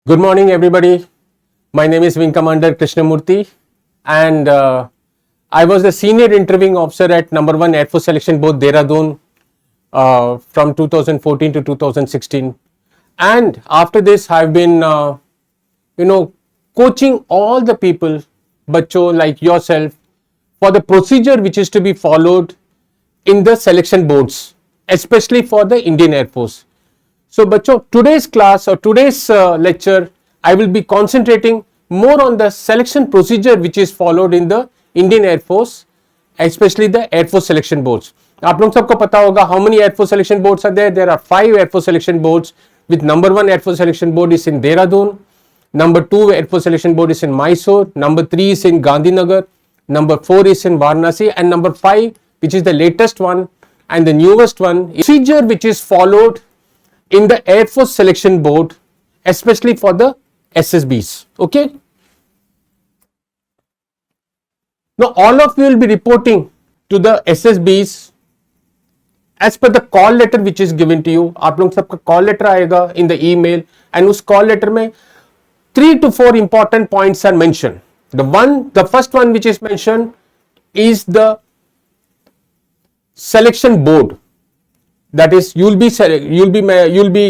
Good morning, everybody. My name is Wing Commander Krishnamurthy, and I was the senior interviewing officer at Number 1 Air Force Selection Board, Dehradun, from 2014 to 2016. And after this, I've been, coaching all the people, bacho like yourself, for the procedure which is to be followed in the selection boards, especially for the Indian Air Force. So, bachcho, today's class or today's lecture, I will be concentrating more on the selection procedure which is followed in the Indian Air Force, especially the Air Force selection boards. आप लोग सबको पता होगा how many Air Force selection boards are there? There are 5 Air Force selection boards. With number 1 Air Force selection board is in Dehradun. Number 2 Air Force selection board is in Mysore. Number 3 is in Gandhinagar. Number 4 is in Varanasi, and number 5, which is the latest one and the newest one, procedure which is followed in the Air Force Selection Board, especially for the SSBs. Okay. Now, all of you will be reporting to the SSBs as per the call letter which is given to you. आप लोग सबका call letter आएगा in the email, and उस call letter में 3 to 4 important points are mentioned. The first one which is mentioned is the selection board. That is, you'll be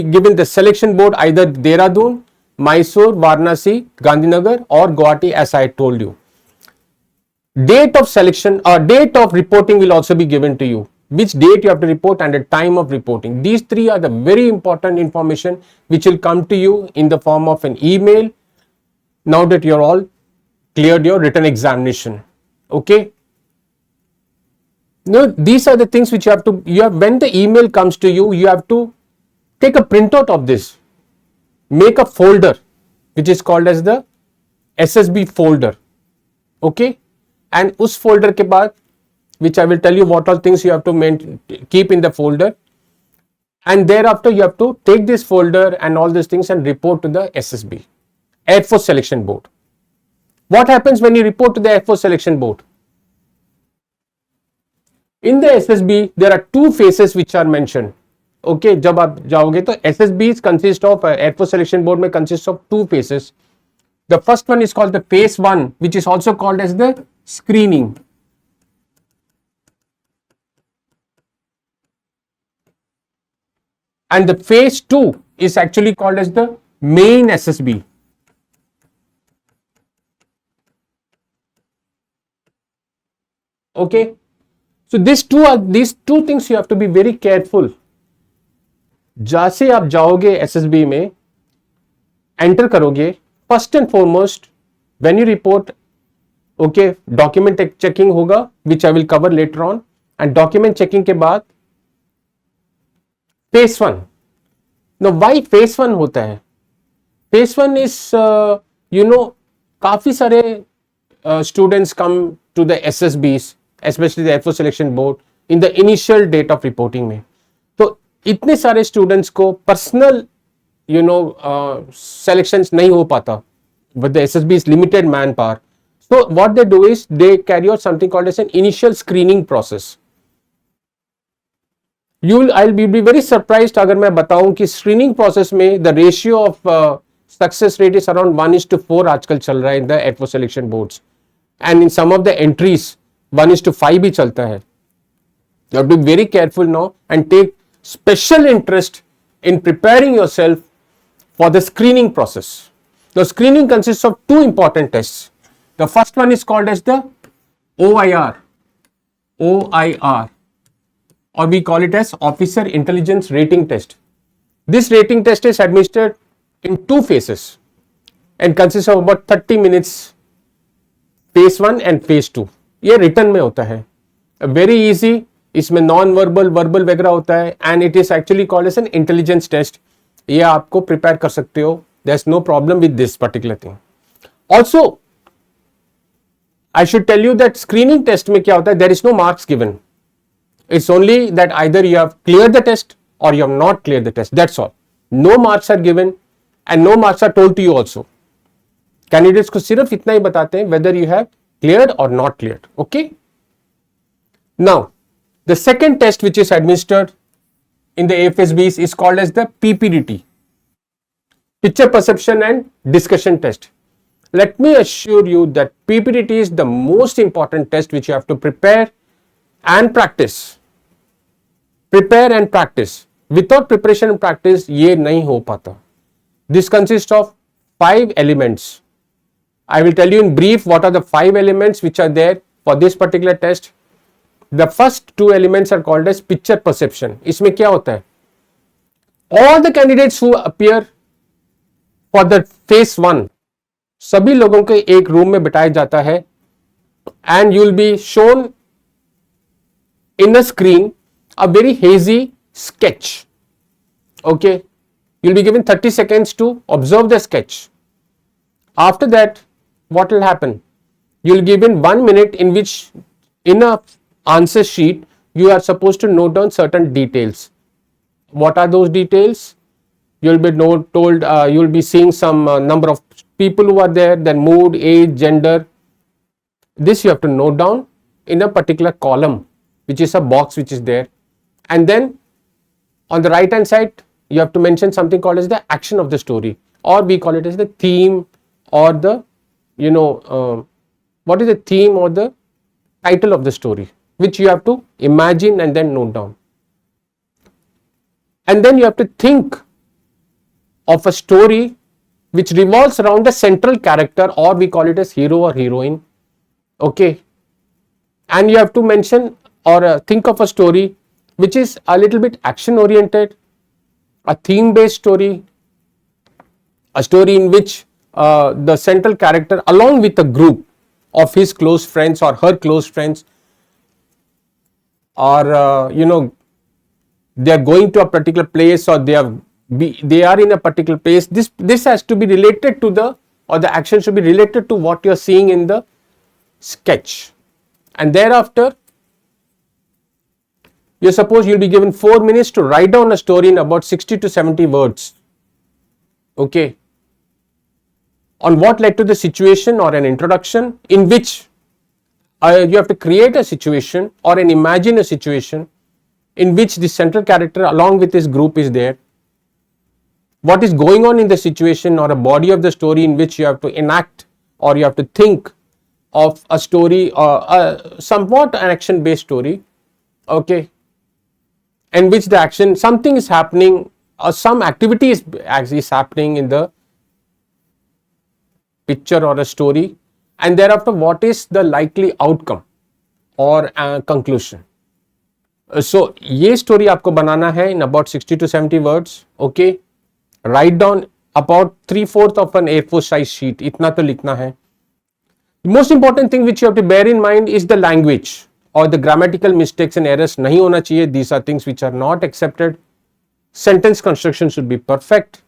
given the selection board either Dehradun, Mysore, Varanasi, Gandhinagar, or Guwahati, as I told you. Date of selection or date of reporting will also be given to you. Which date you have to report and the time of reporting. These 3 are the very important information which will come to you in the form of an email now that you're all cleared your written examination. Okay. No, these are the things which you have when the email comes to you, you have to take a printout of this, make a folder which is called as the SSB folder. Okay. And us folder ke baad, which I will tell you what all things you have to keep in the folder, and thereafter you have to take this folder and all these things and report to the SSB, Air Force Selection Board. What happens when you report to the Air Force Selection Board? In the SSB, there are 2 phases which are mentioned. Okay, जब आप जाओगे तो SSBs consist of Air Force Selection Board में consists of 2 phases. The first one is called the phase 1, which is also called as the screening. And the phase 2 is actually called as the main SSB. Okay. So these two things you have to be very careful. जैसे आप जाओगे SSB में enter करोगे, first and foremost when you report, okay, document checking होगा which I will cover letter on, and document checking के बाद face 1. Know why face 1 होता है? फेस 1 इज काफी सारे students come to the SSBs, especially the Air Force Selection Board, in the initial date of reporting में. तो इतने सारे students को personal selections नहीं हो पाता, but the SSB is limited manpower. So what they do is they carry out something called as an initial screening process. I'll be very surprised अगर मैं बताऊं कि screening process में the ratio of success rate is around 1:4 आजकल चल रहा है in the Air Force Selection Boards, and in some of the entries 1:5 भी चलता है. You have to be very careful now and take special interest in preparing yourself for the screening process. The screening consists of 2 important tests. The first one is called as the OIR, or we call it as Officer Intelligence Rating Test. This rating test is administered in 2 phases and consists of about 30 minutes, phase 1 and phase 2. ये return में होता है, very easy. इसमें non verbal, verbal वगैरह होता है, and it is actually called as an intelligence test. ये आपको प्रिपेयर कर सकते हो, there is no problem with this particular thing. Also I should tell you that screening test में क्या होता है, there is no marks given. It's only that either you have clear the test or you have not clear the test, that's all. No marks are given and no marks are told to you also. Candidates को सिर्फ इतना ही बताते हैं whether you have cleared or not cleared. Okay. Now, the second test which is administered in the AFSBs is called as the PPDT. picture perception and discussion test. Let me assure you that PPTT is the most important test which you have to prepare and practice. Prepare and practice. Without preparation and practice, ये नहीं हो पाता. This consists of 5 elements. I will tell you in brief what are the 5 elements which are there for this particular test. The first 2 elements are called as picture perception. इसमें क्या होता है? All the candidates who appear for the phase 1, सभी लोगों को एक room में बिठाया जाता है and you will be shown in a screen a very hazy sketch. Okay, you will be given 30 seconds to observe the sketch. After that, what will happen? You will given 1 minute in which in a answer sheet you are supposed to note down certain details. What are those details? You will be told you will be seeing some number of people who are there, then mood, age, gender. This you have to note down in a particular column, which is a box which is there. And then on the right hand side, you have to mention something called as the action of the story, or we call it as the theme, or the, what is the theme or the title of the story, which you have to imagine and then note down. And then you have to think of a story which revolves around a central character, or we call it as hero or heroine. Okay. And you have to mention or think of a story which is a little bit action oriented, a theme based story, a story in which the central character along with a group of his close friends or her close friends, or they are going to a particular place, or they are in a particular place. This has to be related to the action should be related to what you are seeing in the sketch. And thereafter, you suppose you will be given 4 minutes to write down a story in about 60 to 70 words. Okay. On what led to the situation, or an introduction in which you have to create a situation or imagine a situation in which the central character along with his group is there. What is going on in the situation, or a body of the story in which you have to enact, or you have to think of a story, or somewhat an action based story. Okay. In which the action, something is happening, or some activity is happening in the picture or a story, and thereafter what is the likely outcome or conclusion. So ये story आपको बनाना है in about 60 to 70 words. Okay, write down about 3/4 of an A4 size sheet. इतना तो लिखना है. The most important thing which you have to bear in mind is the language, or the grammatical mistakes and errors नहीं होना चाहिए. These are things which are not accepted. Sentence construction should be perfect,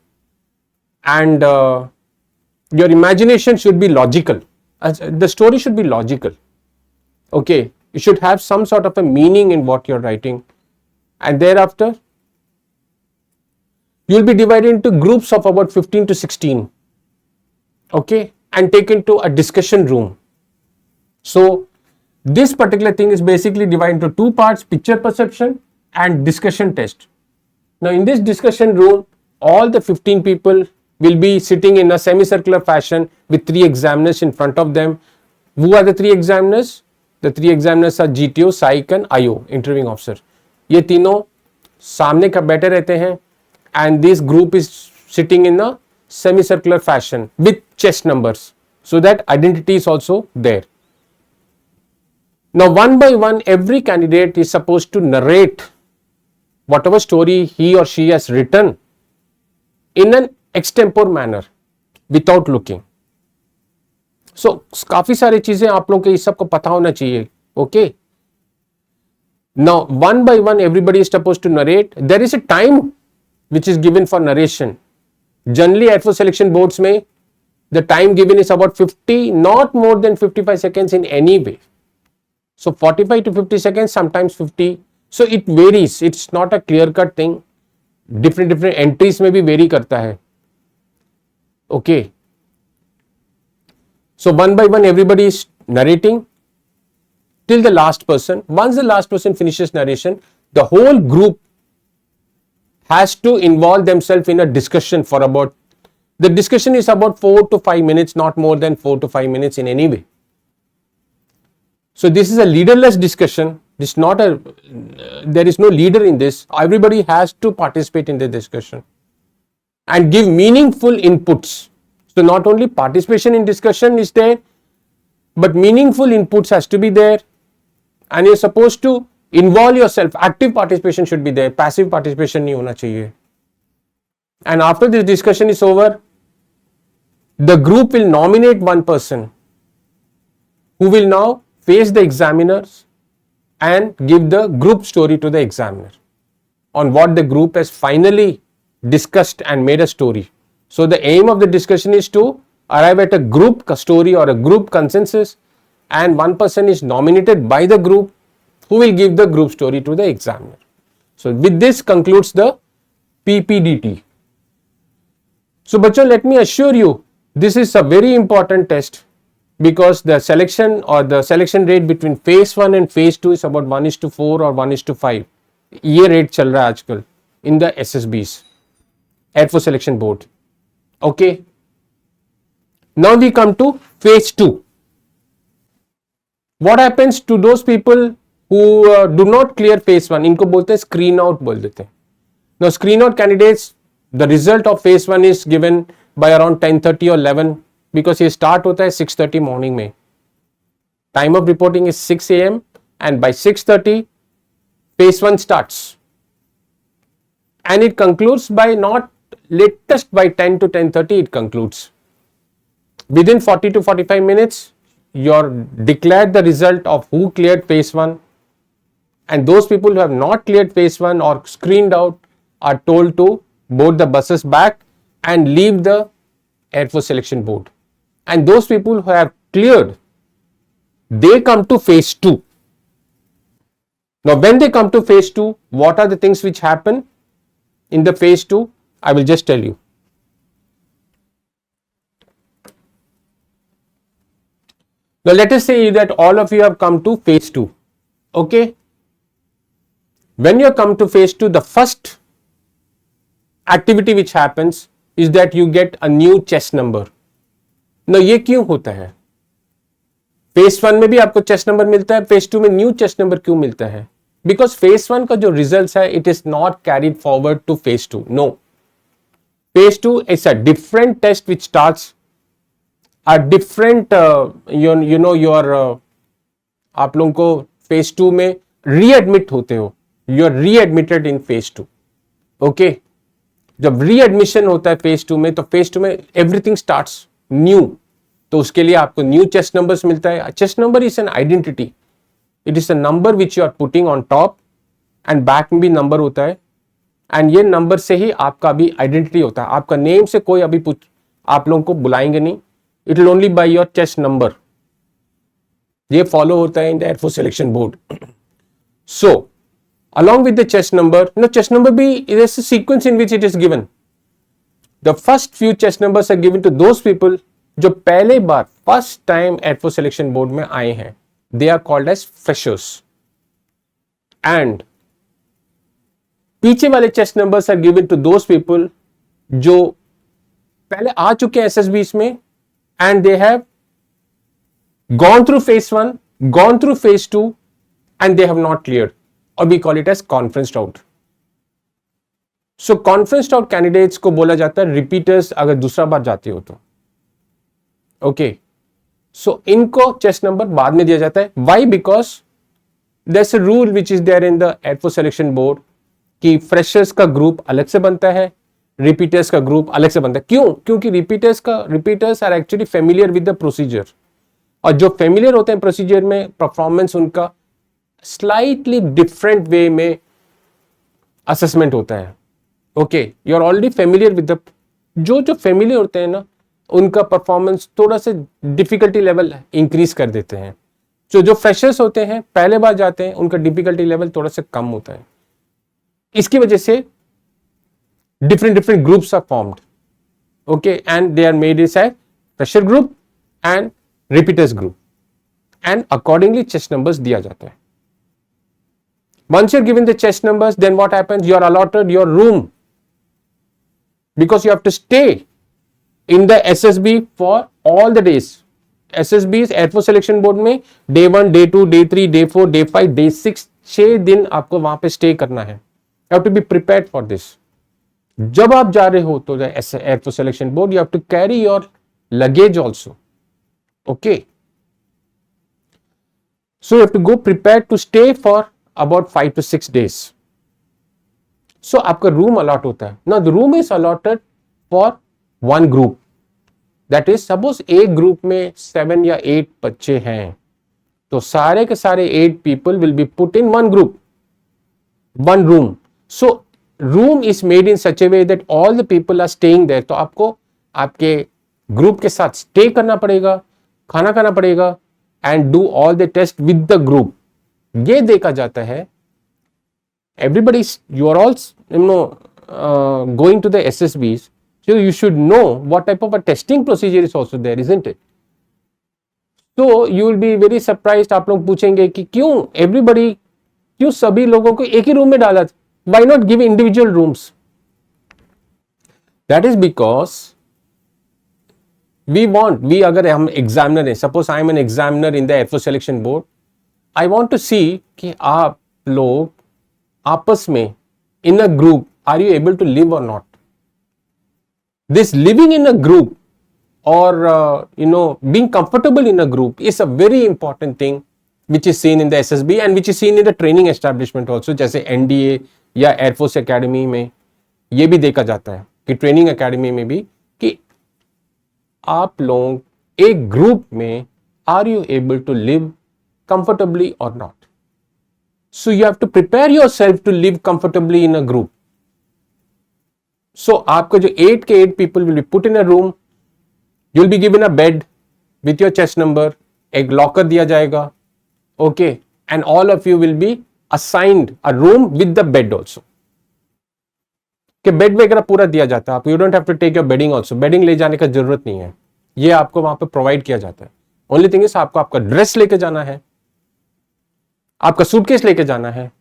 and your imagination should be logical. The story should be logical. Okay, you should have some sort of a meaning in what you're writing, and thereafter you will be divided into groups of about 15 to 16. Okay, and taken to a discussion room. So this particular thing is basically divided into 2 parts: picture perception and discussion test. Now in this discussion room, all the 15 people will be sitting in a semicircular fashion with 3 examiners in front of them. Who are the 3 examiners? The 3 examiners are GTO, Psych and IO, interviewing officer. ये तीनों सामने का बैठे रहते हैं, and this group is sitting in a semicircular fashion with chest numbers, so that identity is also there. Now one by one, every candidate is supposed to narrate whatever story he or she has written in an extempore manner without looking. So काफी सारी चीजें आप लोगों को इस सब को पता होना चाहिए. Okay. Now one by one, everybody is supposed to narrate. There is a time which is given for narration. Generally Air Force selection boards में the time given is about 50, not more than 55 seconds in any way. So 45 to 50 seconds, sometimes 50. So it varies. It's not a clear cut thing. Different entries में भी vary करता है. Okay. So one by one, everybody is narrating till the last person. Once the last person finishes narration, the whole group has to involve themselves in a discussion for about The discussion is about 4 to 5 minutes, not more than 4 to 5 minutes in any way. So this is a leaderless discussion. This not a there is no leader in this. Everybody has to participate in the discussion and give meaningful inputs. So not only participation in discussion is there, but meaningful inputs has to be there, and you're supposed to involve yourself. Active participation should be there. Passive participation नहीं होना चाहिए. And after this discussion is over, the group will nominate one person who will now face the examiners and give the group story to the examiner on what the group has finally discussed and made a story. So the aim of the discussion is to arrive at a group story or a group consensus, and one person is nominated by the group who will give the group story to the examiner. So with this concludes the PPDT. So bachcho, let me assure you, this is a very important test, because the selection or the selection rate between phase 1 and phase 2 is about 1:4 or 1:5. ये rate चल रहा है आजकल in the SSBs, Air Force Selection Board. Okay. Now we come to phase 2. What happens to those people who do not clear phase 1? इनको बोलते हैं screen out बोल देते हैं. Now screen out candidates, the result of phase 1 is given by around 10:30 or 11, because ये start होता है 6:30 morning में. Time of reporting is 6 AM and by 6:30 phase 1 starts, and it concludes by not latest by 10 to 10:30 it concludes. Within 40 to 45 minutes you're declared the result of who cleared phase 1, and those people who have not cleared phase 1 or screened out are told to board the buses back and leave the Air Force Selection Board. And those people who have cleared, they come to phase 2. Now when they come to phase 2, what are the things which happen in the phase 2? I will just tell you. Now let us say that all of you have come to phase 2. Okay. When you come to phase 2, the first activity which happens is that you get a new chest number. Now ये क्यों होता है? phase 1 में भी आपको chest number मिलता है, phase 2 में new chest number क्यों मिलता है? Because phase 1 का जो results है, it is not carried forward to phase 2. No. Phase 2 is a different test which starts a different आप लोगों को phase 2 में readmit होते हो. You are readmitted in phase 2. Okay. जब रीएडमिशन होता है phase 2 में, तो phase 2 में everything starts new. तो उसके लिए आपको new chest numbers मिलता है. Chest number is an identity. It is a number which you are putting on top, and back में भी number होता है, and ये number से ही आपका भी identity होता है. आपका name से कोई अभी आप लोगों को बुलाएंगे नहीं. It will only by your chest number. ये follow होता है in the Air Force Selection Board. So along with the chest number, chest number भी there is a sequence in which it is given. The first few chest numbers are given to those people जो पहले बार first time Air Force Selection Board में आए हैं. They are called as freshers. And पीछे वाले chest numbers are given to those people जो पहले आ चुके हैं SSBs में, and they have gone through phase 1, gone through phase 2, and they have not cleared. Or we call it as conferenced out. So conferenced out candidates को बोला जाता है repeaters अगर दूसरा बार जाते हो तो. Okay. So इनको chest number बाद में दिया जाता है. Why? Because there's a rule which is there in the Air Force Selection Board कि freshers का group अलग से बनता है, repeaters का group अलग से बनता है. क्यों? क्योंकि repeaters are actually familiar with the procedure. और जो familiar होते हैं procedure में, performance उनका slightly different way में assessment होता है. Okay, you are already familiar with the जो familiar होते हैं ना, उनका परफॉर्मेंस थोड़ा सा डिफिकल्टी लेवल इंक्रीज कर देते हैं. जो फ्रेशर्स होते हैं पहले बार जाते हैं, उनका डिफिकल्टी लेवल थोड़ा सा कम होता है. इसकी वजह से different groups are formed. Okay, and they are made as a fresher group and repeaters group, and accordingly chest numbers दिया जाता है. Once you're given the chest numbers, then what happens? You are allotted your room, because you have to stay in the SSB for all the days. SSB air force selection board में day 1, day 2, day 3, day 4, day 5, day 6, 6 दिन आपको वहां पे stay करना है. You have to be prepared for this. जब आप जा रहे हो तो air force selection board, you have to carry your luggage also. Okay, so you have to go prepared to stay for about 5 to 6 days. So आपका room allot होता है. Now the room is allotted for one group. That is, suppose एक group में 7 या 8 बच्चे हैं, तो सारे के सारे 8 people will be put in one group, one room. So room is made in such a way that all the people are staying there. तो आपको आपके ग्रुप के साथ स्टे करना पड़ेगा, खाना खाना पड़ेगा, and do all the test with the group. ये देखा जाता है. Everybody, you are all going to the SSBs, so you should know what type of a testing procedure is also there, isn't it? So you will be very surprised. आप लोग पूछेंगे कि क्यों सभी लोगों को एक ही रूम में डाला? Why not give individual rooms? That is because we अगर हम एग्जामिनर हैं, suppose I am an examiner in the air force selection board, I want to see कि आप लोग आपस में in a group are you able to live or not. This living in a group और being comfortable in a group is a very important thing which is seen in the SSB and which is seen in the training establishment also. जैसे NDA या air force academy में ये भी देखा जाता है कि ट्रेनिंग एकेडमी में भी कि आप लोग एक ग्रुप में are you able to live comfortably or not. So you have to prepare yourself to live comfortably in a group. So आपका जो 8 के 8 people will be put in a room. You will be given a bed with your chest number, एक locker दिया जाएगा. Okay, and all of you will be assigned a room with the bed also. कि bed वगैरह पूरा दिया जाता है आपको. You don't have to take your bedding also. Bedding ले जाने का जरूरत नहीं है, ये आपको वहां पे प्रोवाइड किया जाता है. ओनली थिंग इज आपको आपका ड्रेस लेके जाना है, आपका सूटकेस लेके जाना है.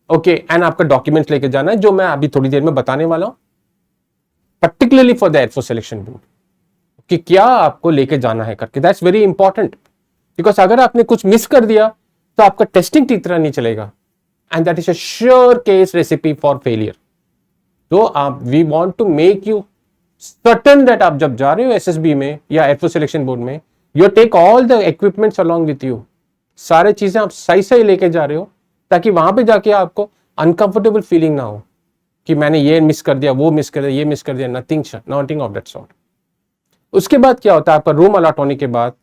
ओके, एंड आपका डॉक्यूमेंट्स लेके जाना है, जो मैं अभी थोड़ी देर में बताने वाला हूं, particularly for the air force selection board, कि क्या आपको लेके जाना है करके. दैट्स वेरी इंपॉर्टेंट, बिकॉज अगर आपने कुछ मिस कर दिया तो आपका टेस्टिंग ठीक तरह नहीं चलेगा, and that is a sure case recipe for failure. तो आप we want to make you certain that आप जब जा रहे हो एसएसबी में या एयरफोर्स सिलेक्शन बोर्ड में, you take all the equipments along with you. सारे चीजें आप सही सही लेके जा रहे हो, ताकि वहां पे जाके आपको अनकंफर्टेबल फीलिंग ना हो कि मैंने ये मिस कर दिया, वो मिस कर दिया, ये मिस कर दिया. Nothing of that sort. उसके बाद क्या होता है, आपका रूम अलॉट होने के बाद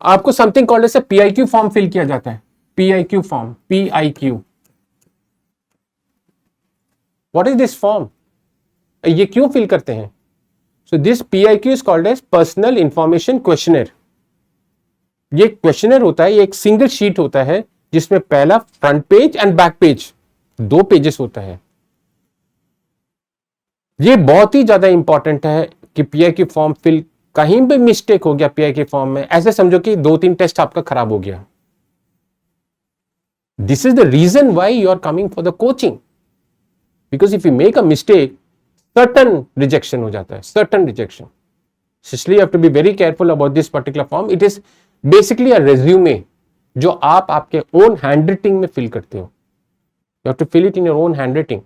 आपको something called as PIQ form fill किया जाता है. PIQ form, PIQ. What is this form? ये क्यों फिल करते हैं? So this PIQ is called as Personal Information Questionnaire. ये क्वेश्चनर होता है, ये एक सिंगल शीट होता है जिसमें पहला front page and back page 2 pages होता है. ये बहुत ही ज्यादा इंपॉर्टेंट है कि PIQ फॉर्म फिल, कहीं भी मिस्टेक हो गया PIQ फॉर्म में, ऐसे समझो कि 2-3 टेस्ट आपका खराब हो गया. This is the reason why you are coming for the coaching. Because if you make a mistake, certain rejection हो जाता है, certain rejection. इसलिए you have to be very careful about this particular form. It is basically a resume जो आप आपके own handwriting में fill करते हो. You have to fill it in your own handwriting.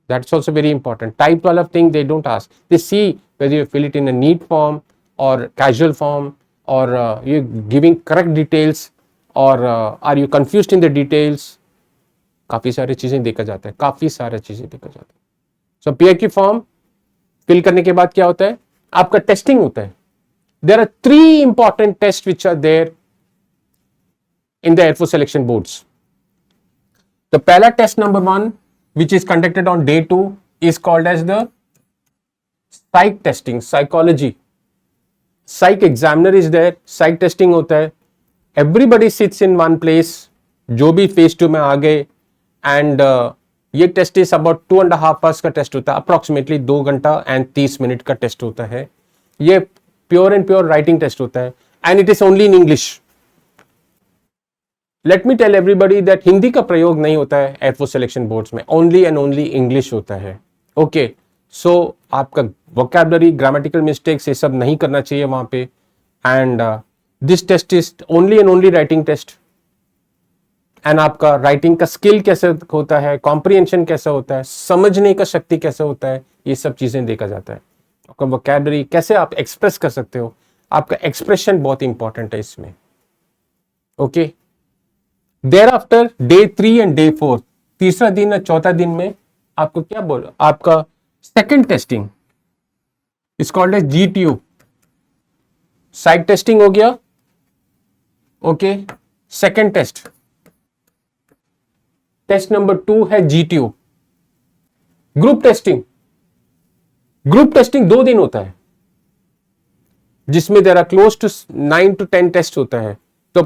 That's also very important. Type वाला thing they don't ask. They see whether you fill it in a neat form or casual form, or you're giving correct details, or are you confused in the details. काफी सारी चीजें देखा जाता है, काफी सारी चीजें देखा जाता है. सो PIQ फॉर्म फिल करने के बाद क्या होता है, आपका टेस्टिंग होता है. There are 3 important test which are there in the air force selection boards. The पहला test number 1 which is conducted on day 2 is called as the psych testing, psychology. Psych examiner is there, psych testing होता है. Everybody sits in one place, जो भी phase 2 में आ गए, and ये test is about 2.5 hours का test होता है, अप्रोक्सीमेटली 2 घंटा एंड 30 मिनट का टेस्ट होता है. ये pure and pure writing test होता है, and it is only in English. Let me tell everybody that Hindi का प्रयोग नहीं होता है एयरफोर्स सिलेक्शन बोर्ड्स में, ओनली एंड ओनली इंग्लिश होता है. ओके, सो आपका वोकैबुलरी, ग्रामेटिकल मिस्टेक्स ये सब नहीं करना चाहिए वहां पे। And this test is only and only writing test. And आपका राइटिंग का स्किल कैसे होता है, कॉम्प्रिहेंशन कैसा होता है, समझने का शक्ति कैसे होता है, ये सब चीजें देखा जाता है। आपका वोकैबुलरी कैसे आप एक्सप्रेस कर सकते हो, आपका एक्सप्रेशन बहुत इंपॉर्टेंट है इसमें। Okay, thereafter day 3 and day 4, तीसरा दिन या चौथा दिन में आपको क्या बोलो, आपका second testing is called as GTO, psych testing हो गया। Okay, second test, test number 2 है GTO. Group testing, group testing 2 दिन होता है, जिसमें there are close to 9 to 10 test होता है। तो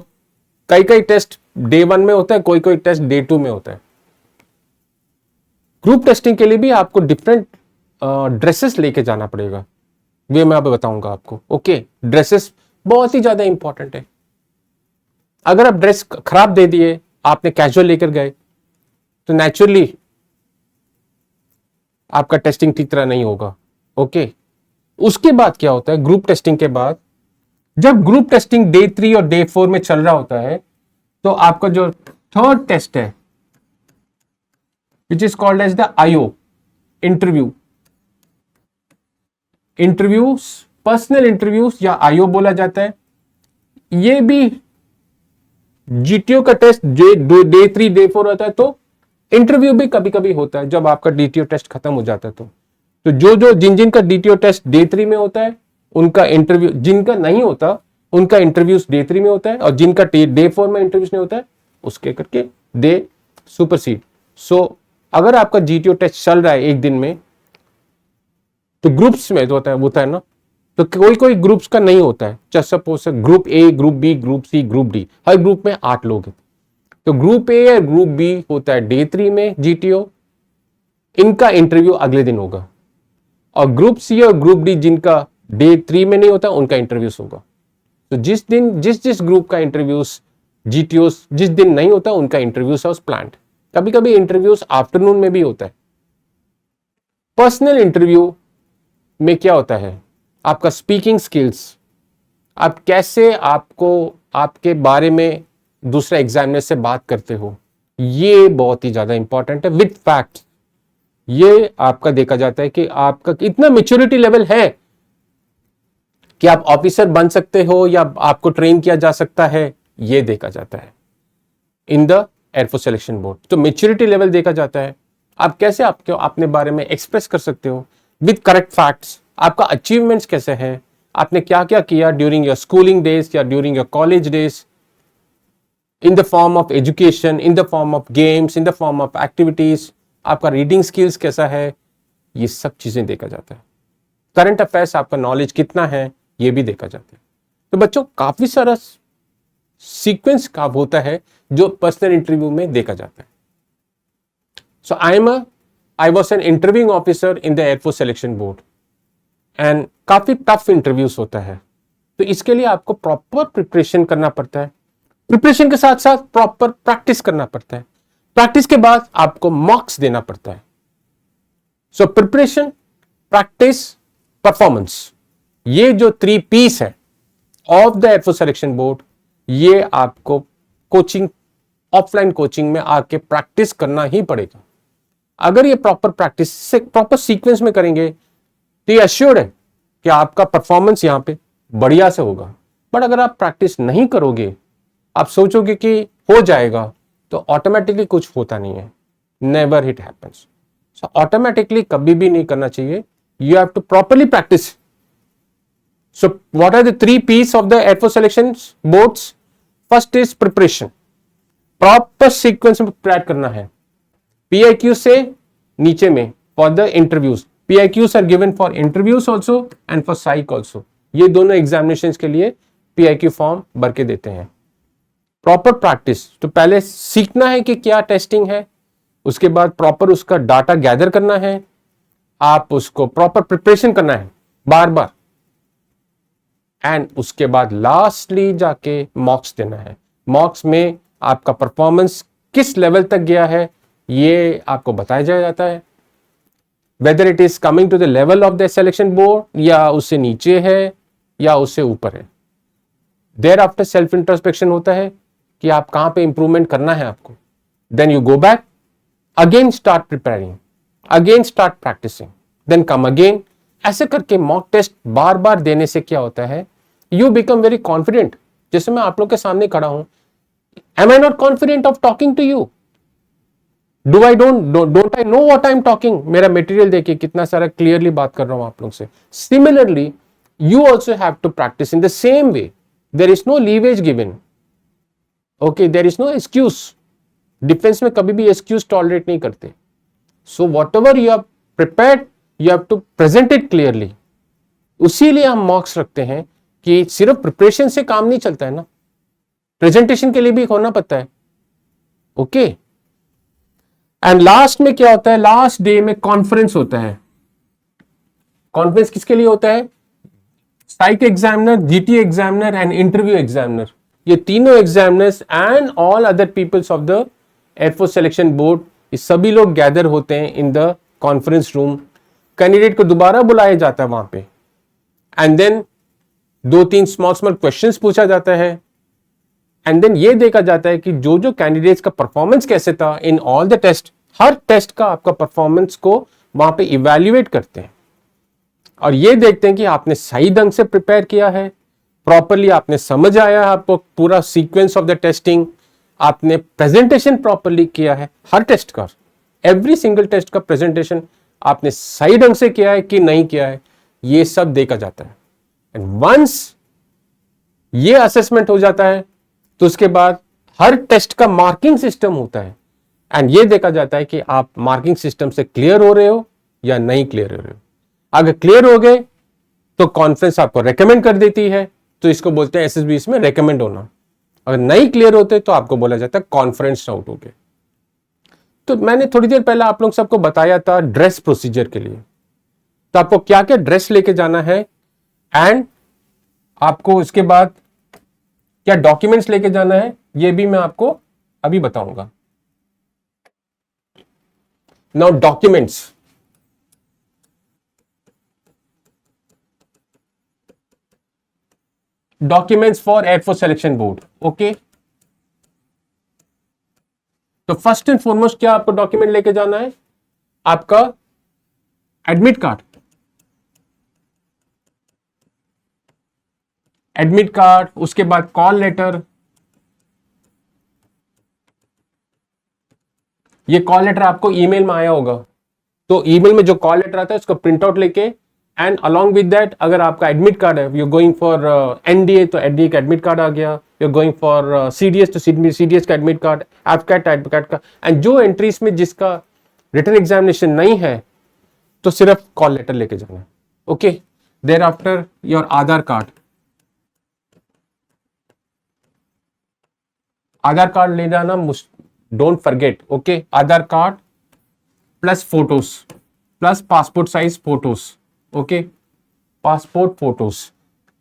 कई कई टेस्ट डे 1 में होता है, कोई कोई टेस्ट डे 2 में होता है। ग्रुप टेस्टिंग के लिए भी आपको डिफरेंट ड्रेसेस लेके जाना पड़ेगा, वे मैं अब बताऊंगा आपको। ओके, ड्रेसेस बहुत ही ज्यादा इंपॉर्टेंट है। अगर आप ड्रेस खराब दे दिए, आपने कैजुअल लेकर गए, तो नेचुरली आपका टेस्टिंग ठीक तरह नहीं होगा। ओके, उसके बाद क्या होता है, ग्रुप टेस्टिंग के बाद जब ग्रुप टेस्टिंग डे 3 और डे 4 में चल रहा होता है, तो आपका जो थर्ड टेस्ट है which is called as the IO, interview. Interviews, personal interviews या आईओ बोला जाता है। ये भी जीटीओ का टेस्ट डे 3 डे 4 होता है, तो इंटरव्यू भी कभी कभी होता है जब आपका डीटीओ टेस्ट खत्म हो जाता है। तो जो जिन का डीटीओ टेस्ट डे 3 में होता है, उनका इंटरव्यू, जिनका नहीं होता उनका इंटरव्यूज डे 3 में होता है, और जिनका डे 4 में इंटरव्यूज नहीं होता है उसके करके दे सुपरसीड। सो अगर आपका जीटीओ टेस्ट चल रहा है एक दिन में, तो ग्रुप्स में होता है ना, तो कोई कोई ग्रुप्स का नहीं होता है। Just suppose group A, group B, group C, group D, हर ग्रुप में 8 लोग हैं। तो ग्रुप ए या ग्रुप बी होता है डे 3 में जीटीओ, इनका इंटरव्यू अगले दिन होगा। और ग्रुप सी और ग्रुप डी जिनका डे 3 में नहीं होता, उनका इंटरव्यूज होगा। तो जिस दिन जिस ग्रुप का इंटरव्यूज जीटीओ जिस दिन नहीं होता, उनका इंटरव्यूज हाउस प्लान्ड। कभी कभी इंटरव्यूज आफ्टरनून में भी होता है। पर्सनल इंटरव्यू में क्या होता है, आपका स्पीकिंग स्किल्स, आप कैसे आपको आपके बारे में दूसरे एग्जामिनर से बात करते हो, ये बहुत ही ज्यादा इंपॉर्टेंट है विद फैक्ट। ये आपका देखा जाता है कि आपका कितना मैच्योरिटी लेवल है कि आप ऑफिसर बन सकते हो या आपको ट्रेन किया जा सकता है, ये देखा जाता है in the air force selection board. तो मैच्योरिटी लेवल देखा जाता है, आप कैसे आपके अपने बारे में एक्सप्रेस कर सकते हो विद करेक्ट फैक्ट्स, आपका अचीवमेंट्स कैसे हैं, आपने क्या क्या किया ड्यूरिंग योर स्कूलिंग डेज या during your college days, in the form of education, in the form of games, in the form of activities, आपका रीडिंग स्किल्स कैसा है, ये सब चीजें देखा जाता है। करंट अफेयर्स, आपका नॉलेज कितना है, ये भी देखा जाता है। तो बच्चों काफी सारा सीक्वेंस का होता है जो पर्सनल इंटरव्यू में देखा जाता है। So I was an interviewing officer in the air force selection board, and काफी टफ इंटरव्यूज होता है। तो इसके लिए आपको प्रॉपर प्रिपरेशन करना पड़ता है, प्रिपरेशन के साथ साथ प्रॉपर प्रैक्टिस करना पड़ता है, प्रैक्टिस के बाद आपको मॉक्स देना पड़ता है। सो प्रिपरेशन, प्रैक्टिस, परफॉर्मेंस, ये जो 3 पीस है of the air force selection board, ये आपको कोचिंग, ऑफलाइन कोचिंग में आके प्रैक्टिस करना ही पड़ेगा। अगर ये प्रॉपर प्रैक्टिस से प्रॉपर सीक्वेंस में करेंगे तो ये एश्योर्ड है कि आपका परफॉर्मेंस यहां पे बढ़िया से होगा। बट अगर आप प्रैक्टिस नहीं करोगे, आप सोचोगे कि हो जाएगा, तो ऑटोमेटिकली कुछ होता नहीं है। Never it happens. So automatically कभी भी नहीं करना चाहिए, you have to properly practice. So what are the 3 P's of the air force selection boards? First is preparation, proper sequence में प्रिपेयर करना है। PIQ से नीचे में for the interviews, PIQs are given for interviews also and for psych also. ये दोनों examination के लिए PIQ फॉर्म भर के देते हैं। प्रॉपर प्रैक्टिस, तो पहले सीखना है कि क्या टेस्टिंग है, उसके बाद प्रॉपर उसका डाटा गैदर करना है, आप उसको प्रॉपर प्रिपरेशन करना है बार बार, एंड उसके बाद लास्टली जाके मॉक्स देना है। मॉक्स में आपका परफॉर्मेंस किस लेवल तक गया है, ये आपको बताया जाता है। Whether it is coming to the level of the selection board, या उससे नीचे है या उससे ऊपर है। देयर आफ्टर सेल्फ इंट्रोस्पेक्शन होता है कि आप कहां पे इंप्रूवमेंट करना है आपको। Then you go back again, start preparing, again start practicing, then come again. ऐसे करके मॉक टेस्ट बार बार देने से क्या होता है, यू बिकम वेरी कॉन्फिडेंट। जैसे मैं आप लोग के सामने खड़ा हूं, am I not confident of talking to you? Do I don't I know what I am talking? मेरा मटेरियल देखिए कितना सारा क्लियरली बात कर रहा हूं आप लोग से। Similarly you also have to practice in the same way. There is no leewage given. Okay, there is no excuse. Defense में कभी भी excuse tolerate नहीं करते. So whatever you have prepared, you have to present it clearly. उसीलिए हम मॉक्स रखते हैं कि सिर्फ प्रिपरेशन से काम नहीं चलता है ना, प्रेजेंटेशन के लिए भी होना पड़ता है। ओके, एंड लास्ट में क्या होता है, लास्ट डे में कॉन्फ्रेंस होता है। कॉन्फ्रेंस किसके लिए होता है? Psych examiner, GT examiner and interview examiner, ये तीनों examiners and all other peoples of the air force selection board, ये सभी लोग गैदर होते हैं in the conference room. Candidate को दोबारा बुलाया जाता है वहां पे, एंड देन 2-3 स्मॉल क्वेश्चंस पूछा जाता है, एंड देन ये देखा जाता है कि जो जो कैंडिडेट्स का परफॉर्मेंस कैसे था इन ऑल द टेस्ट, हर टेस्ट का आपका परफॉर्मेंस को वहां पे इवैल्यूएट करते हैं और ये देखते हैं कि आपने सही ढंग से प्रिपेयर किया है, प्रॉपरली आपने समझ आया है आपको पूरा सीक्वेंस ऑफ द टेस्टिंग, आपने प्रेजेंटेशन प्रॉपरली किया है, हर टेस्ट का, एवरी सिंगल टेस्ट का प्रेजेंटेशन आपने सही ढंग से किया है कि नहीं किया है, ये सब देखा जाता है। एंड वंस ये असेसमेंट हो जाता है तो उसके बाद हर टेस्ट का मार्किंग सिस्टम होता है, एंड ये देखा जाता है कि आप मार्किंग सिस्टम से क्लियर हो रहे हो या नहीं क्लियर हो रहे हो। अगर क्लियर हो गए तो कॉन्फ्रेंस आपको रेकमेंड कर देती है, तो इसको बोलते हैं एसएसबी में रेकमेंड होना। अगर नहीं क्लियर होते तो आपको बोला जाता है कॉन्फ्रेंस आउट हो गए। तो मैंने थोड़ी देर पहले आप लोग सबको बताया था ड्रेस प्रोसीजर के लिए, तो आपको क्या क्या ड्रेस लेके जाना है एंड आपको इसके बाद क्या डॉक्यूमेंट्स लेके जाना है, ये भी मैं आपको अभी बताऊंगा। Now documents, documents for air force selection board. Okay, तो फर्स्ट एंड फॉरमोस्ट क्या आपको डॉक्यूमेंट लेके जाना है? आपका एडमिट कार्ड, एडमिट कार्ड, उसके बाद कॉल लेटर। ये कॉल लेटर आपको ईमेल में आया होगा, तो ईमेल में जो कॉल लेटर आता है उसको प्रिंट आउट लेके, एंड अलॉन्ग विद दैट अगर आपका एडमिट कार्ड है, यू गोइंग फॉर एनडीए तो एनडीए का एडमिट कार्ड आ गया, यू गोइंग फॉर सीडीएस तो सीडीएस का एडमिट कार्ड, एफकैट का, एंड जो एंट्रीज में जिसका रिटन एग्जामिनेशन नहीं है तो सिर्फ कॉल लेटर लेके जाना है। Okay, thereafter your Aadhaar card, Aadhaar card ले जाना, don't forget. Okay, Aadhaar card plus photos plus passport size photos. Okay, passport photos.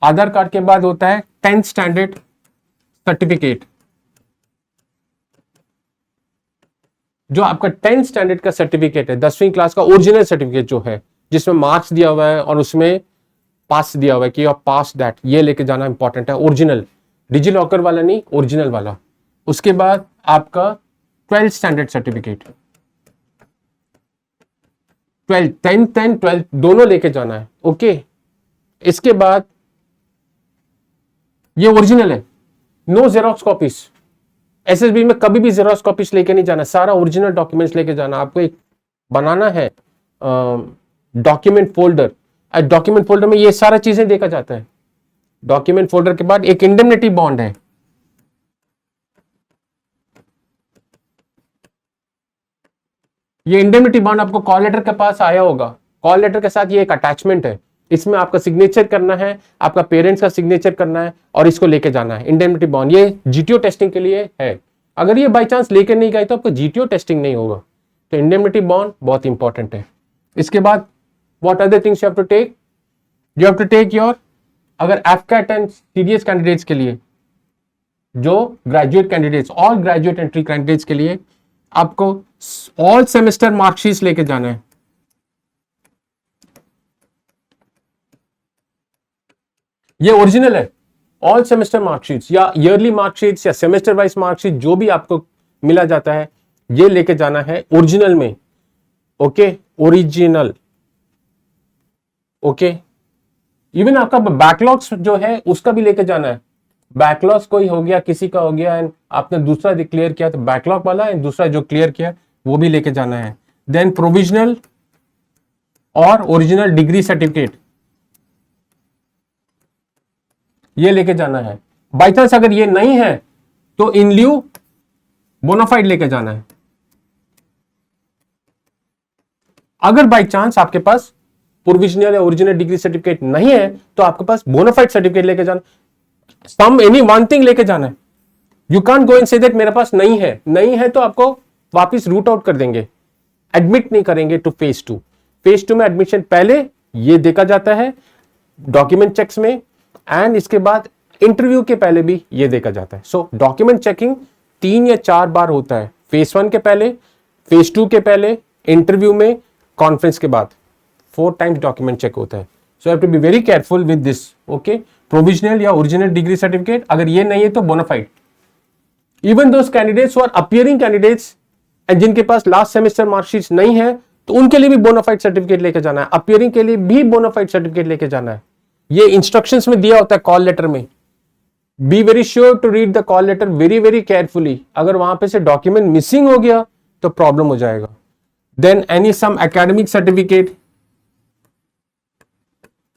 Aadhaar card के बाद होता है 10th स्टैंडर्ड सर्टिफिकेट, जो आपका 10th स्टैंडर्ड का सर्टिफिकेट है, 10वीं क्लास का ओरिजिनल सर्टिफिकेट जो है, जिसमें मार्क्स दिया हुआ है और उसमें पास दिया हुआ है कि यू आर पास दैट, ये लेके जाना इंपॉर्टेंट है, ओरिजिनल, डिजी लॉकर वाला नहीं, ओरिजिनल वाला। उसके बाद आपका 12th standard certificate, 10th and 12th दोनों लेके जाना है। ओके, इसके बाद ये ओरिजिनल है, नो जेरोक्स कॉपीज। एसएसबी में कभी भी जेरोक्स कॉपीज लेके नहीं जाना, सारा ओरिजिनल डॉक्यूमेंट्स लेके जाना। आपको एक बनाना है डॉक्यूमेंट फोल्डर, डॉक्यूमेंट फोल्डर में ये सारा चीजें देखा जाता है। डॉक्यूमेंट फोल्डर के बाद एक इंडेमनिटी बॉन्ड है, ये इंडेमनिटी बॉन्ड आपको कॉल लेटर के पास आया होगा, कॉल लेटर के साथ ये एक अटैचमेंट है, इसमें आपका सिग्नेचर करना है, आपका पेरेंट्स का सिग्नेचर करना है और इसको लेके जाना है। इंडेमनिटी बॉन्ड ये जीटीओ टेस्टिंग के लिए है, अगर ये बाई चांस लेके नहीं गए तो आपको जीटीओ टेस्टिंग नहीं होगा, तो इंडेमनिटी बॉन्ड बहुत इंपॉर्टेंट है। इसके बाद what other things you have to take, you have to take your, अगर एफकैट एंड सीडीएस कैंडिडेट्स के लिए, जो graduate candidates, all graduate entry candidates के लिए आपको ऑल सेमेस्टर मार्कशीट लेके जाना है। ये ओरिजिनल है। ऑल सेमेस्टर मार्कशीट्स या ईयरली मार्कशीट्स या सेमेस्टर वाइज मार्कशीट जो भी आपको मिला जाता है, ये लेके जाना है ओरिजिनल में। Okay, original. ओके, इवन आपका बैकलॉग्स जो है उसका भी लेके जाना है। बैकलॉग्स कोई हो गया, किसी का हो गया एंड आपने दूसरा क्लियर किया तो बैकलॉग वाला एंड दूसरा जो क्लियर किया वो भी लेके जाना है। देन प्रोविजनल और ओरिजिनल डिग्री सर्टिफिकेट ये लेके जाना है। बाई चांस अगर ये नहीं है तो इन ल्यू बोनाफाइड लेके जाना है। अगर बाई चांस आपके पास प्रोविजनल या ओरिजिनल डिग्री सर्टिफिकेट नहीं है तो आपके पास बोनाफाइड सर्टिफिकेट लेके जाना, सम एनी वन थिंग लेके जाना है। You can't go and say that मेरे पास नहीं है, नहीं है तो आपको वापस रूट आउट कर देंगे, एडमिट नहीं करेंगे टू फेज 2। फेज 2 में एडमिशन पहले ये देखा जाता है डॉक्यूमेंट चेक्स में एंड इसके बाद इंटरव्यू के पहले भी ये देखा जाता है। सो डॉक्यूमेंट चेकिंग 3 या 4 बार होता है, फेज 1 के पहले, फेज 2 के पहले, इंटरव्यू में, कॉन्फ्रेंस के बाद 4 टाइम्स डॉक्यूमेंट चेक होता है। So have to be very careful with this. Okay, provisional या ओरिजिनल डिग्री सर्टिफिकेट, अगर ये नहीं है तो bonafide. Even those candidates who are appearing candidates and जिनके पास लास्ट सेमेस्टर मार्कशीट्स नहीं है तो उनके लिए भी बोनाफाइड सर्टिफिकेट लेके जाना है। अपीयरिंग के लिए भी बोनाफाइड सर्टिफिकेट लेके जाना है। ये इंस्ट्रक्शंस में दिया होता है कॉल लेटर में। Be very sure to read the call letter very very carefully. अगर वहां पे से डॉक्यूमेंट मिसिंग हो गया तो प्रॉब्लम हो जाएगा। Then any some academic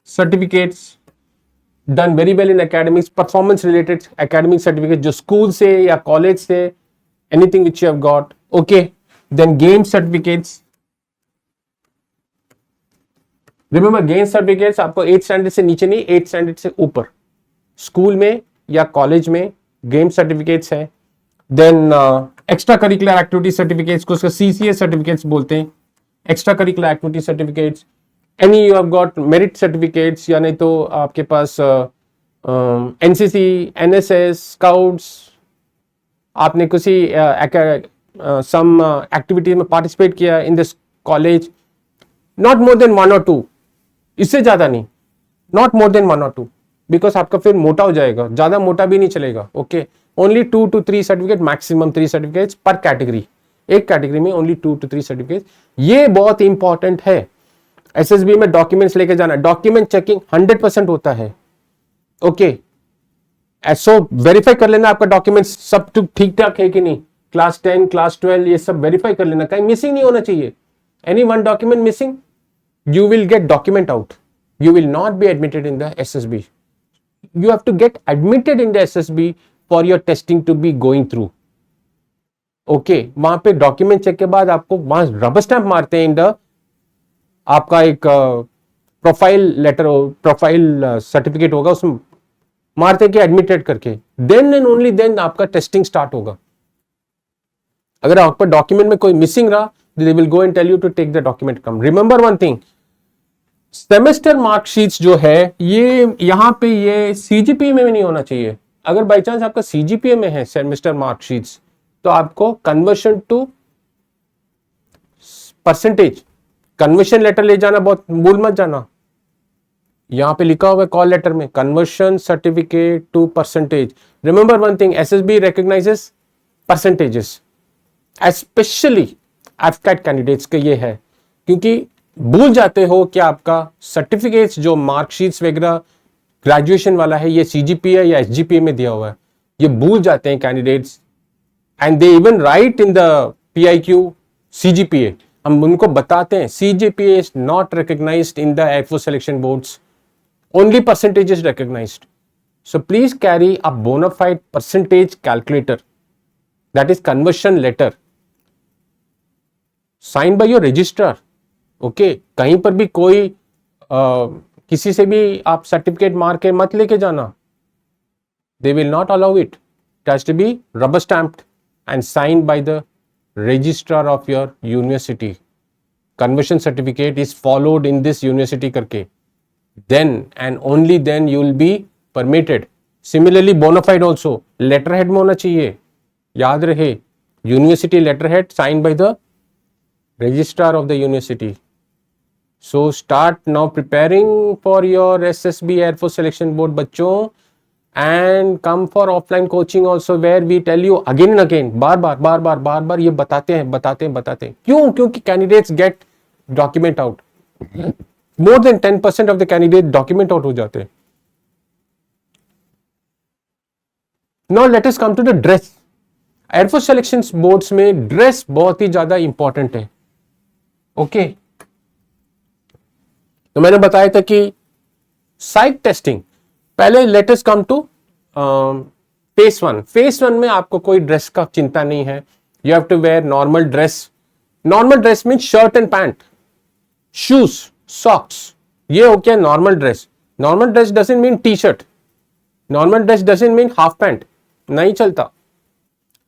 certificates done very well in academics, performance related academic certificate जो स्कूल से या कॉलेज से, anything which you have got. Okay, then game certificates. Remember game certificates आपको 8th स्टैंडर्ड से नीचे नहीं, 8th स्टैंडर्ड से ऊपर स्कूल में या कॉलेज में गेम सर्टिफिकेट्स है। Then extracurricular activity certificates को CCA सर्टिफिकेट्स बोलते हैं, extracurricular activity certificates. Any you have got merit certificates, या नहीं तो आपके पास NCC, NSS, स्काउट्स, आपने किसी सम एक्टिविटी में पार्टिसिपेट किया in this college, not more than 1 or 2, इससे ज्यादा नहीं, not more than 1 or 2, because आपका फिर मोटा हो जाएगा, ज्यादा मोटा भी नहीं चलेगा। Okay, only 2 to 3 certificate, maximum 3 certificates पर कैटेगरी। एक कैटेगरी में ओनली 2 to 3 सर्टिफिकेट, ये बहुत इंपॉर्टेंट है। SSB में डॉक्यूमेंट्स लेके जाना, डॉक्यूमेंट चेकिंग 100% होता है। ओके, सो वेरीफाई कर लेना आपका डॉक्यूमेंट सब ठीक ठाक है कि नहीं। क्लास 10, क्लास 12 ये सब वेरीफाई कर लेना, कहीं मिसिंग नहीं होना चाहिए। Any one document missing, you will get document out. You will not be admitted in the SSB. You have to get admitted in the SSB for your testing to be going through. Okay, वहां पे document check के बाद आपको वहां rubber stamp मारते हैं in the, आपका एक प्रोफाइल लेटर, प्रोफाइल सर्टिफिकेट होगा, उसमें मारते कि एडमिटेड करके, देन एंड ओनली देन आपका टेस्टिंग स्टार्ट होगा। अगर आपका डॉक्यूमेंट में कोई मिसिंग रहा, they will go and tell you to take the document come. Remember one thing, semester marksheets जो है ये यहां पे ये CGPA में भी नहीं होना चाहिए। अगर बाई चांस आपका CGPA में है सेमेस्टर मार्कशीट्स तो आपको conversion to percentage, conversion letter ले जाना, बहुत भूल मत जाना। यहां पे लिखा हुआ है कॉल लेटर में, conversion certificate to percentage. Remember one thing, SSB recognizes percentages, especially AFCAT candidates के ये है, क्योंकि भूल जाते हो कि आपका सर्टिफिकेट्स जो मार्कशीट्स वगैरह ग्रेजुएशन वाला है ये CGPA या SGPA में दिया हुआ है, ये भूल जाते हैं candidates and they even write in the PIQ CGPA। हम उनको बताते हैं CGPA is not recognized in the AFO selection boards, only percentage is recognized. So please carry a bonafide percentage calculator, that is conversion letter, sign by your registrar. Okay, कहीं पर भी कोई किसी से भी आप सर्टिफिकेट मार के मत लेके जाना, they will not allow it. It has to be rubber stamped and signed by the registrar of your university. Conversion certificate is followed in this university करके, then and only then you will be permitted. Similarly bonafide also letter head में होना चाहिए, याद रहे, university letter head signed by the registrar of the university, so start now preparing for your SSB air force selection board बच्चों, and come for offline coaching also, where we tell you again and again, बार बार ये बताते हैं। क्यों? क्योंकि candidates get document out, more than 10% of the candidate document out हो जाते हैं। Now let us come to the dress. Air force selection boards में ड्रेस बहुत ही ज्यादा इंपॉर्टेंट है। ओके तो मैंने बताया था कि साइक टेस्टिंग, पहले let us come to phase one. Phase one में आपको कोई ड्रेस का चिंता नहीं है, you have to wear normal dress. Normal dress mean shirt and pant, shoes, socks, ये हो गया normal dress. Normal dress doesn't mean T shirt, normal dress doesn't mean half pant, नहीं चलता।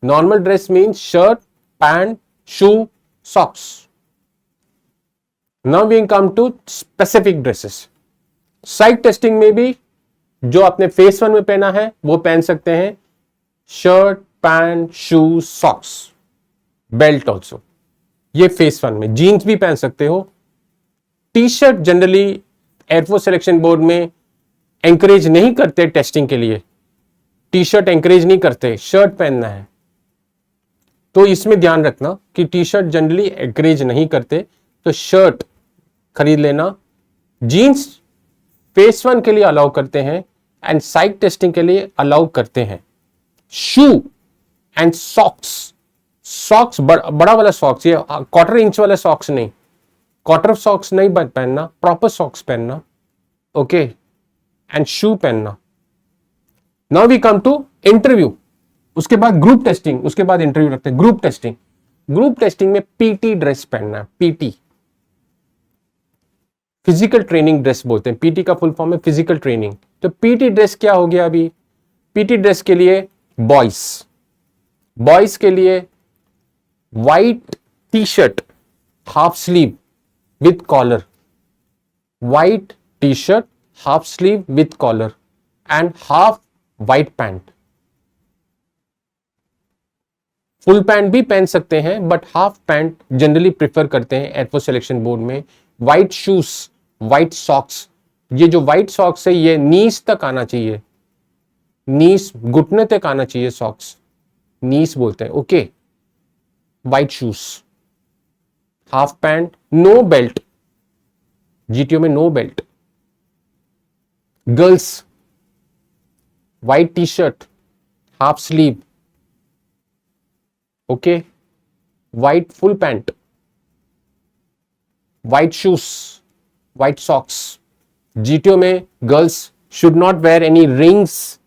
Normal dress mean shirt, pant, shoe, socks. Now we come to specific dresses. Side testing में भी जो आपने face one में पहना है वो पहन सकते हैं, shirt, pant, shoe, socks, belt also, ये फेस वन में। जीन्स भी पहन सकते हो। T shirt generally air force selection board में एंकरेज नहीं करते टेस्टिंग के लिए, टी शर्ट एंकरेज नहीं करते, शर्ट पहनना है। तो इसमें ध्यान रखना कि टी शर्ट जनरली एंकरेज नहीं करते, तो शर्ट खरीद लेना। जीन्स फेस वन के लिए अलाउ करते हैं एंड साइक टेस्टिंग के लिए अलाउ करते हैं। शू एंड सॉक्स, सॉक्स बड़ा वाला सॉक्स, ये क्वार्टर इंच वाला सॉक्स नहीं, क्वार्टर सॉक्स नहीं पहनना, प्रॉपर सॉक्स पहनना। ओके एंड शू पहनना। Now we come to interview, उसके बाद ग्रुप टेस्टिंग, उसके बाद इंटरव्यू रखते हैं। ग्रुप टेस्टिंग, ग्रुप टेस्टिंग में पीटी ड्रेस पहनना है। पीटी फिजिकल ट्रेनिंग ड्रेस बोलते हैं, पीटी का फुल फॉर्म है फिजिकल ट्रेनिंग। तो पीटी ड्रेस क्या हो गया अभी? पीटी ड्रेस के लिए बॉयज के लिए white T shirt half sleeve with collar, white T shirt half sleeve with collar and half white pant. Full pant भी पहन सकते हैं but half pant generally prefer करते हैं एयरफोर्स सिलेक्शन बोर्ड में। व्हाइट शूज, व्हाइट सॉक्स, ये जो white socks है ये नीस तक आना चाहिए, नीस घुटने तक आना चाहिए सॉक्स, नीस बोलते हैं। Okay white shoes, half pant, no belt, GTO में no belt. Girls white T shirt half sleeve, okay white full pant, white shoes, white socks. GTO में girls should not wear any rings,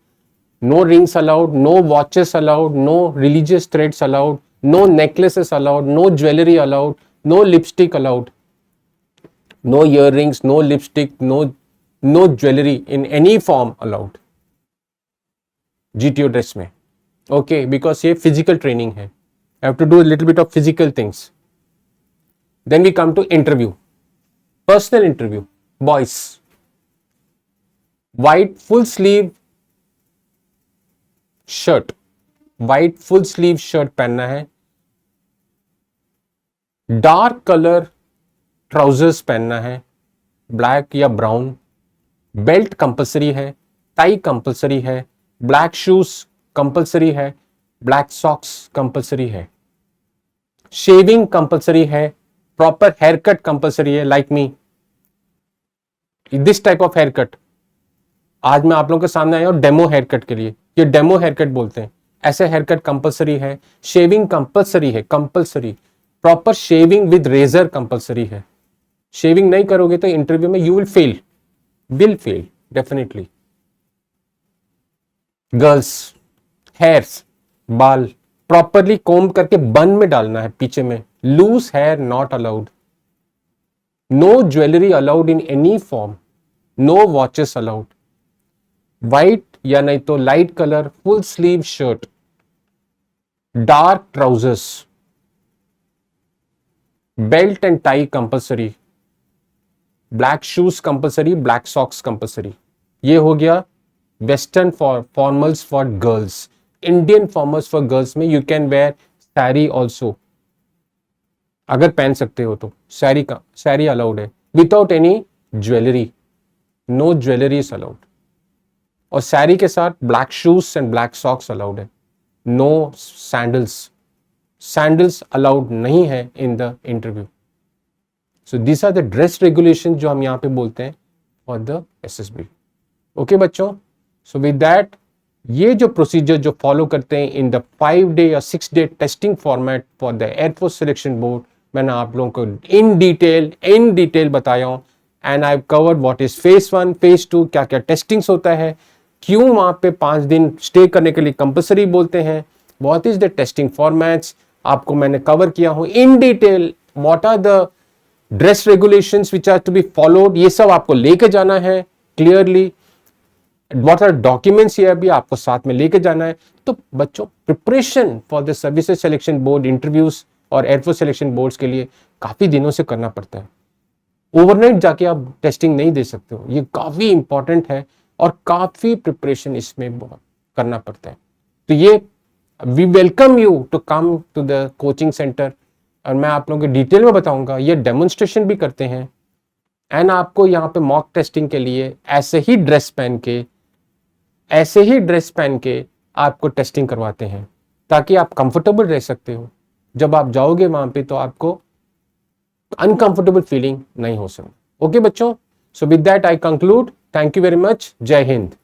no rings allowed, no watches allowed, no religious threads allowed, no necklaces allowed, no jewellery allowed, no lipstick allowed, no earrings, no lipstick, no jewellery in any form allowed GTO dress में। Okay because ये physical training है, have to do a little bit of physical things. Then we come to interview, personal interview. Boys, white full sleeve shirt, white full sleeve shirt पहनना है, dark colour trousers पहनना है, black या brown, belt compulsory है, tie compulsory है, black shoes compulsory है, black socks compulsory है, shaving compulsory है, प्रॉपर हेयर कट कंपलसरी है, like me this type of haircut. आज मैं आप लोगों के सामने आया हूं डेमो हेयर कट के लिए, ये डेमो हेयर कट बोलते हैं, ऐसे हेयर कट कंपलसरी है। शेविंग कंपलसरी है, compulsory, proper shaving with razor compulsory है। शेविंग नहीं करोगे तो इंटरव्यू में you will fail definitely. Girls hairs, बाल प्रॉपरली कोम करके बन में डालना है पीछे में, loose hair not allowed, no jewellery allowed in any form, no watches allowed, white या नहीं तो light colour full sleeve shirt, dark trousers, belt and tie compulsory, black shoes compulsory, black socks compulsory. ये हो गया western formals for girls. Indian formals for girls में you can wear sari also, अगर पहन सकते हो तो साड़ी अलाउड है, without any jewellery, no jewellery is allowed, और साड़ी के साथ black shoes and black socks allowed है, नो सैंडल्स, सैंडल्स अलाउड नहीं है in the interview. So this are the dress regulation जो हम यहाँ पे बोलते हैं फॉर द SSB। ओके बच्चों, सो विद दैट ये जो प्रोसीजर जो फॉलो करते हैं इन द 5 डे या 6 day testing format for the air force selection board, मैंने आप लोगों को इन डिटेल बताया हूँ। And I have covered what is phase 1, phase 2, क्या क्या टेस्टिंग्स होता है, क्यों वहां पे 5 दिन स्टे करने के लिए कंपलसरी बोलते हैं, what is the testing formats, आपको मैंने कवर किया हूं in detail. What are the dress regulations which are to be followed, ये सब आपको लेके जाना है क्लियरली। व्हाट आर डॉक्यूमेंट्स, ये भी आपको साथ में लेके जाना है। तो बच्चों preparation for the services selection board interviews और एयरफोर्स सिलेक्शन बोर्ड्स के लिए काफी दिनों से करना पड़ता है। ओवरनाइट जाके आप टेस्टिंग नहीं दे सकते हो, ये काफी इंपॉर्टेंट है और काफी प्रिपरेशन इसमें करना पड़ता है। तो ये we welcome you to come to the coaching centre, और मैं आप लोगों को डिटेल में बताऊंगा, ये डेमोन्स्ट्रेशन भी करते हैं एंड आपको यहाँ पे मॉक टेस्टिंग के लिए ऐसे ही ड्रेस पहन के आपको टेस्टिंग करवाते हैं ताकि आप कंफर्टेबल रह सकते हो। जब आप जाओगे वहां पे तो आपको अनकंफर्टेबल फीलिंग नहीं हो सकती। ओके बच्चों, so with that I conclude, thank you very much, जय हिंद।